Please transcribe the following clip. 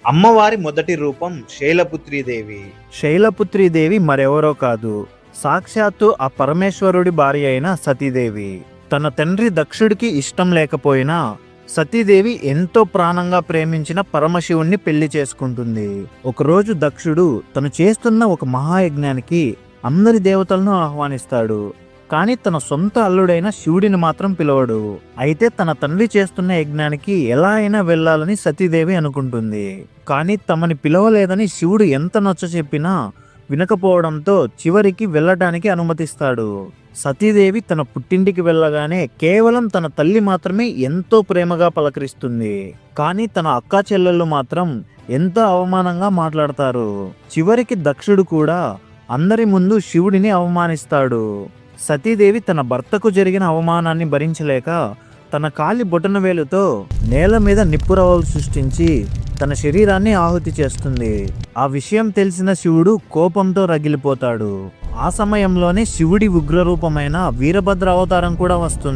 అమ్మవారి మొదటి రూపం శైలపుత్రీదేవి. శైలపుత్రీదేవి మరెవరో కాదు, సాక్షాత్తు ఆ పరమేశ్వరుడి భార్య అయిన సతీదేవి. తన తండ్రి దక్షుడికి ఇష్టం లేకపోయినా సతీదేవి ఎంతో ప్రాణంగా ప్రేమించిన పరమశివుణ్ణి పెళ్లి చేసుకుంటుంది. ఒకరోజు దక్షుడు తను చేస్తున్న ఒక మహాయజ్ఞానికి అందరి దేవతలను ఆహ్వానిస్తాడు. కానీ తన సొంత అల్లుడైన శివుడిని మాత్రం పిలవడు. అయితే తన తండ్రి చేస్తున్న యజ్ఞానికి ఎలా అయినా వెళ్లాలని సతీదేవి అనుకుంటుంది. కానీ తమని పిలవలేదని శివుడు ఎంత నచ్చ చెప్పినా వినకపోవడంతో చివరికి వెళ్ళటానికి అనుమతిస్తాడు. సతీదేవి తన పుట్టింటికి వెళ్ళగానే కేవలం తన తల్లి మాత్రమే ఎంతో ప్రేమగా పలకరిస్తుంది. కానీ తన అక్కా చెల్లెళ్ళు మాత్రం ఎంతో అవమానంగా మాట్లాడతారు. చివరికి దక్షుడు కూడా అందరి ముందు శివుడిని అవమానిస్తాడు. సతీదేవి తన భర్తకు జరిగిన అవమానాన్ని భరించలేక తన కాలి బొటనవేలుతో నేల మీద నిప్పురవ్వలు సృష్టించి తన శరీరాన్ని ఆహుతి చేస్తుంది. ఆ విషయం తెలిసిన శివుడు కోపంతో రగిలిపోతాడు. ఆ సమయంలోనే శివుడి ఉగ్రరూపమైన వీరభద్ర అవతారం కూడా వస్తుంది.